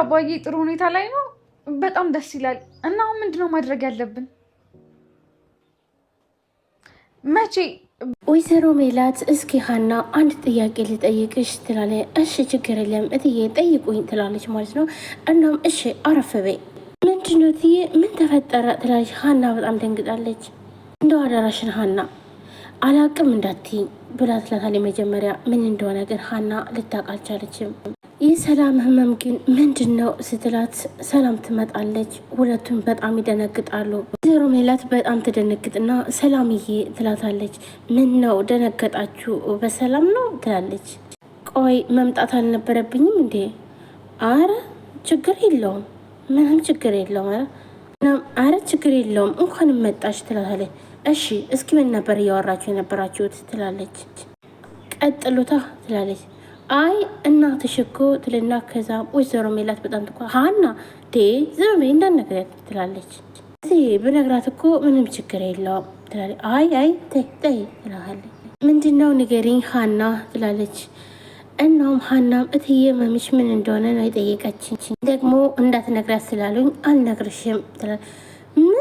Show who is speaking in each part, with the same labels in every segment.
Speaker 1: አባዬ ጥሩ ሁኔታ ላይ ነው። በጣም ደስ ይላል። እና አሁን ምንድነው ማድረግ ያለብን? መቼ?
Speaker 2: ወይዘሮ ሜላት እስኪ ሀና አንድ ጥያቄ ልጠይቅሽ ትላለች። እሺ ችግር የለም እትዬ ጠይቁኝ ትላለች ማለት ነው። እናም እሺ አረፍ በይ። ምንድነው እትዬ ምን ተፈጠረ ትላለች። ሀና በጣም ደንግጣለች። እንደው አደራሽን ሀና አላቅም እንዳትይኝ ብላ ትላታለች። መጀመሪያ ምን እንደሆነ ግን ሀና ልታውቅ አልቻለችም። የሰላም ህመም ግን ምንድን ነው ስትላት ሰላም ትመጣለች። ሁለቱም በጣም ይደነግጣሉ። ወይዘሮ ሜላት በጣም ትደነግጥና ሰላምዬ ትላታለች። ምን ነው ደነገጣችሁ? በሰላም ነው ትላለች። ቆይ መምጣት አልነበረብኝም እንዴ? አረ ችግር የለውም ምንም ችግር የለውም። አረ ችግር የለውም እንኳንም መጣች ትላታለች። እሺ እስኪ ምን ነበር እያወራችሁ የነበራችሁት ትላለች። ቀጥሉታ ትላለች። አይ እናትሽ እኮ ትልና ከዛ ወይዘሮ ሜላት በጣም ሀና ዘመሜ እንዳትነግሪያት ትላለች። እዚህ ብነግራት እኮ ምንም ችግር የለውም ትላለች። አይ ተይ ትላለች። ምንድነው ንገሪኝ ሀና ትላለች። እናም ሀናም እትዬ መምሽ ምን እንደሆነ ነው የጠየቀችኝ። ደግሞ እንዳትነግሪያት ስላሉኝ አልነግርሽም ትላለች። ምን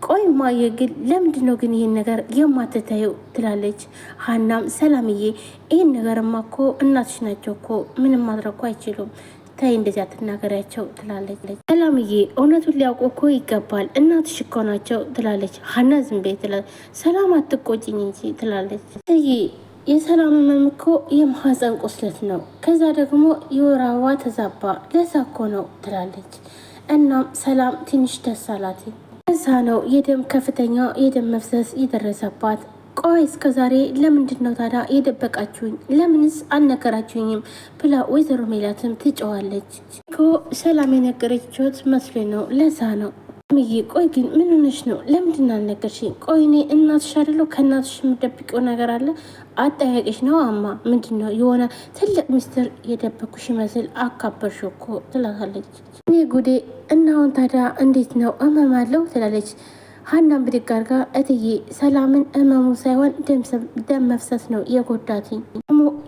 Speaker 2: ቆይ ማየ ግን ለምንድነው ግን ይሄን ነገር የማትታየው ትላለች። ሀናም ሰላምዬ ይሄን ነገርማ እኮ እናትሽ ናቸው እኮ ምንም ማድረግ አይችሉም። ታይ እንደዚያ ትናገሪያቸው ትላለች። ሰላምዬ እውነቱን ሊያውቁ እኮ ይገባል እናትሽ እኮ ናቸው ትላለች። ሀና ዝም በይ ትላለች። ሰላም አትቆጭኝ እንጂ ትላለች። የሰላም ህመም እኮ የማህፀን ቁስለት ነው። ከዛ ደግሞ የወር አበባ ተዛባ ለዛ እኮ ነው ትላለች። እናም ሰላም ትንሽ ደስ አላት። ከዛ ነው ከፍተኛ የደም መፍሰስ የደረሰባት። ቆይ እስከ ዛሬ ለምንድን ነው ታዲያ የደበቃችሁኝ? ለምንስ አልነገራችሁኝም? ብላ ወይዘሮ ሜላትም ትጨዋለች። እኮ ሰላም የነገረችት መስሎኝ ነው ለዛ ነው። ምዬ ቆይ ግን ምን ሆነሽ ነው? ለምንድን አልነገርሽኝ? ቆይ እኔ እናትሽ አይደለሁ? ከእናትሽ የምደብቀው ነገር አለ? አጠያቂሽ ነው አማ ምንድን ነው የሆነ ትልቅ ሚስጥር የደበኩሽ ይመስል አካበርሽ እኮ ትላታለች። እኔ ጉዴ እና አሁን ታዲያ እንዴት ነው ህመም አለው ትላለች። ሀናም ብድግ አድርጋ እትዬ ሰላምን ህመሙ ሳይሆን ደም መፍሰስ ነው የጎዳትኝ።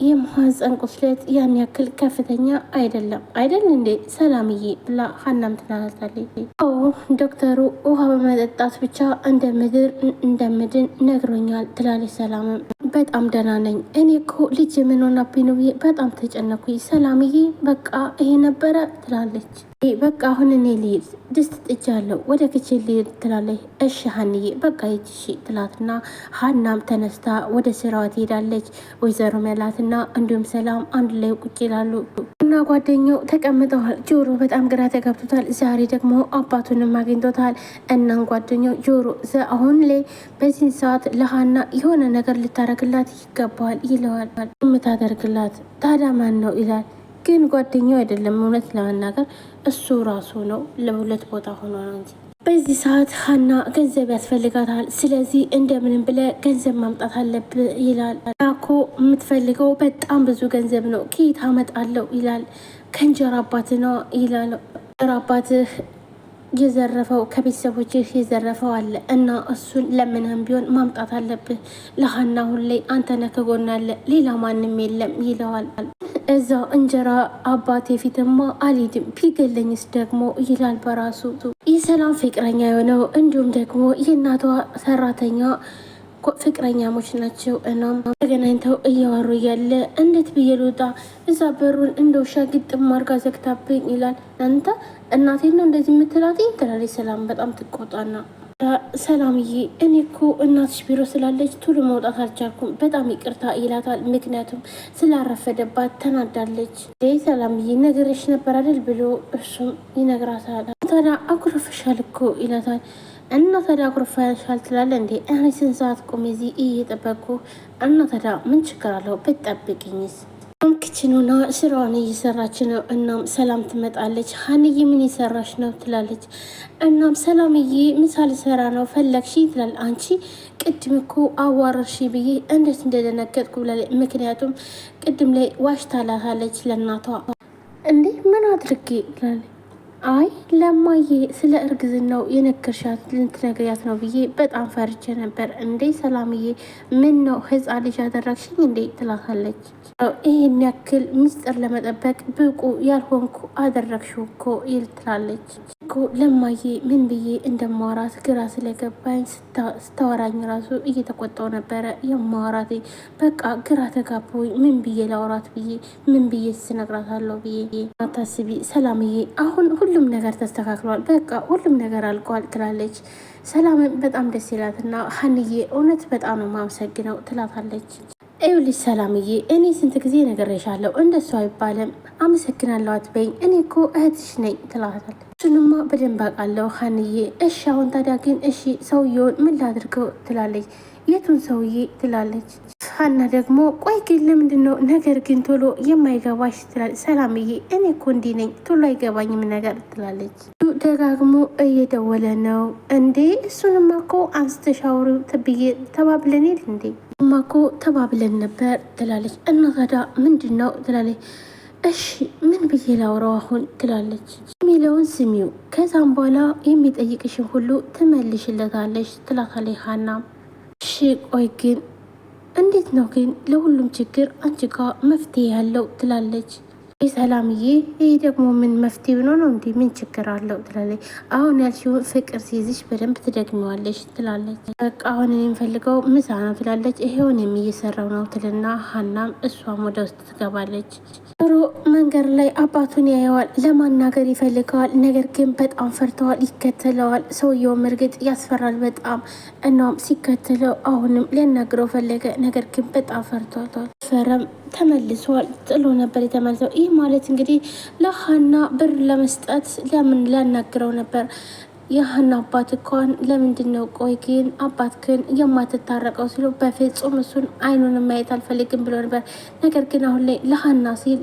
Speaker 2: የማህፀን ቁስለት ያን ያክል ከፍተኛ አይደለም አይደል እንዴ ሰላምዬ ብላ ሀናም ትናታለች። አዎ ዶክተሩ ውሃ በመጠጣት ብቻ እንደምድን ነግሮኛል ትላለች። ሰላምም በጣም ደህና ነኝ እኔ እኮ ልጅ ምን ሆናብኝ ነው በጣም ተጨነኩኝ ሰላምዬ በቃ ይሄ ነበረ ትላለች። በቃ አሁን እኔ ልሂድ ድስት ጥጃለሁ ወደ ክችን ልሂድ ትላለች። እሺ ሀንዬ በቃ ይቺ ትላትና ሀናም ተነስታ ወደ ስራዋ ትሄዳለች። ወይዘሮ ሜላትና እንዲሁም ሰላም አንድ ላይ ቁጭ ይላሉ እና ጓደኛው ተቀምጠዋል። ጆሮ በጣም ግራ ተገብቶታል። ዛሬ ደግሞ አባቱንም አግኝቶታል። እናም ጓደኛው ጆሮ አሁን ላይ በዚህ ሰዓት ለሀና የሆነ ነገር ልታረግላት ይገባዋል ይለዋል። የምታደርግላት ታዲያ ማን ነው ይላል። ግን ጓደኛው አይደለም እውነት ለመናገር እሱ ራሱ ነው። ለሁለት ቦታ ሆኖ ነው እንጂ በዚህ ሰዓት ሀና ገንዘብ ያስፈልጋታል። ስለዚህ እንደምንም ብለ ገንዘብ ማምጣት አለብህ ይላል። እኮ የምትፈልገው በጣም ብዙ ገንዘብ ነው ከየት አመጣለሁ ይላል። ከእንጀራ አባት ነው ይላል። እንጀራ አባትህ የዘረፈው ከቤተሰቦችህ የዘረፈው አለ እና እሱን ለምንህም ቢሆን ማምጣት አለብህ። ለሀና አሁን ላይ አንተ ነህ ከጎን አለ ሌላ ማንም የለም ይለዋል። እዛው እንጀራ አባቴ ፊትማ አልሄድም ቢገለኝስ ደግሞ ይላል በራሱ። የሰላም ፍቅረኛ የሆነው እንዲሁም ደግሞ የእናቷ ሰራተኛ ፍቅረኛሞች ናቸው። እናም ተገናኝተው እያወሩ እያለ እንዴት ብዬ ልውጣ እዛ በሩን እንደ ውሻ ግጥም አድርጋ ዘግታብኝ ይላል። አንተ እናቴን ነው እንደዚህ የምትላትኝ ትላለች። ሰላም በጣም ትቆጣና ሰላምዬ እኔ እኮ እናትሽ ቢሮ ስላለች ቶሎ መውጣት አልቻልኩም በጣም ይቅርታ ይላታል። ምክንያቱም ስላረፈደባት ተናዳለች። ሰላምዬ ነገርሽ ነበር አይደል ብሎ እሱም ይነግራታል። ታዲያ አኩርፍሻል እኮ ይላታል። እና ታዲያ አኩርፍሻል ትላለ እንዴ? እኔ ስንት ሰዓት ቆሜ እዚህ እየጠበቅኩ እና ታዲያ ምን ችግር አለው ብትጠብቅኝስ? ክችኑና ስራዋን እየሰራች ነው። እናም ሰላም ትመጣለች። ሀንዬ ምን የሰራች ነው ትላለች። እናም ሰላምዬ ምሳ ልሰራ ነው ፈለግሽ ትላል። አንቺ ቅድም እኮ አዋረርሽ ብዬ እንዴት እንደደነገጥኩ ብላለች። ምክንያቱም ቅድም ላይ ዋሽታላታለች ለእናቷ። እንዴ ምን አድርጌ ትላለች። አይ ለማዬ ስለ እርግዝናው የነገርሻት ልትነግሪያት ነው ብዬ በጣም ፈርቼ ነበር። እንዴ ሰላምዬ ምን ነው ህፃን ልጅ ያደረግሽኝ እንዴ ትላታለች። ይህን ያክል ሚስጥር ለመጠበቅ ብቁ ያልሆንኩ አደረግሽው እኮ ትላለች። እኮ ለማዬ ምን ብዬ እንደማወራት ግራ ስለገባኝ ስታወራኝ ራሱ እየተቆጣው ነበረ የማወራት። በቃ ግራ ተጋባሁኝ። ምን ብዬ ላውራት ብዬ ምን ብዬ ስነግራታለሁ ብዬ። አታስቢ ሰላምዬ አሁን ሁሉም ነገር ተስተካክሏል፣ በቃ ሁሉም ነገር አልቋል ትላለች። ሰላምን በጣም ደስ ይላትና ሀንዬ እውነት በጣም ነው የማመሰግነው ትላታለች። ይኸውልሽ ሰላምዬ እኔ ስንት ጊዜ ነግሬሻለሁ እንደሱ አይባልም፣ አመሰግናለሁ አትበይኝ፣ እኔ እኮ እህትሽ ነኝ ትላታለች። እሱንማ በደንብ አውቃለሁ ሀንዬ። እሺ አሁን ታዲያ ግን እሺ ሰውየውን ምን ላድርገው ትላለች። የቱን ሰውዬ ትላለች። ሀና ደግሞ ቆይ ግን ለምንድን ነው ነገር ግን ቶሎ የማይገባሽ ትላለች። ሰላምዬ እኔ እኮ እንዲህ ነኝ ቶሎ አይገባኝም ነገር ትላለች። ደጋግሞ እየደወለ ነው እንዴ? እሱንማ እኮ አንስተሽ አውሪው ብዬ ተባብለን የለ እንዴ? እማኮ ተባብለን ነበር ትላለች። እና ታዲያ ምንድን ነው ትላለች። እሺ ምን ብዬ ላውራው አሁን ትላለች። የሚለውን ስሚው፣ ከዛም በኋላ የሚጠይቅሽን ሁሉ ትመልሽለታለች ትላታለች ሀና። እሺ ቆይ ግን እንዴት ነው ግን ለሁሉም ችግር አንቺ ጋር መፍትሄ ያለው ትላለች። ሰላምዬ ይህ ደግሞ ምን መፍትሄ ብሎ ነው እንዲህ ምን ችግር አለው ትላለች። አሁን ያልሽውን ፍቅር ሲይዝሽ በደንብ ትደግመዋለች ትላለች። በቃ አሁን የምፈልገው ምሳ ነው ትላለች። ይሄውን እየሰራው ነው ትልና ሀናም እሷም ወደ ውስጥ ትገባለች። ሮ መንገድ ላይ አባቱን ያየዋል፣ ለማናገር ይፈልገዋል። ነገር ግን በጣም ፈርተዋል፣ ይከተለዋል። ሰውየውም እርግጥ ያስፈራል በጣም እናም ሲከተለው አሁንም ሊያናግረው ፈለገ። ነገር ግን በጣም ፈርቷል። ፈረም ተመልሷል። ጥሎ ነበር የተመልሰው። ይህ ማለት እንግዲህ ለሀና ብር ለመስጠት ለምን ሊያናግረው ነበር። የሀና አባት እንኳን ለምንድን ነው ቆይ ግን አባትክን የማትታረቀው ሲሉ በፍጹም እሱን አይኑን ማየት አልፈልግም ብሎ ነበር። ነገር ግን አሁን ላይ ለሀና ሲል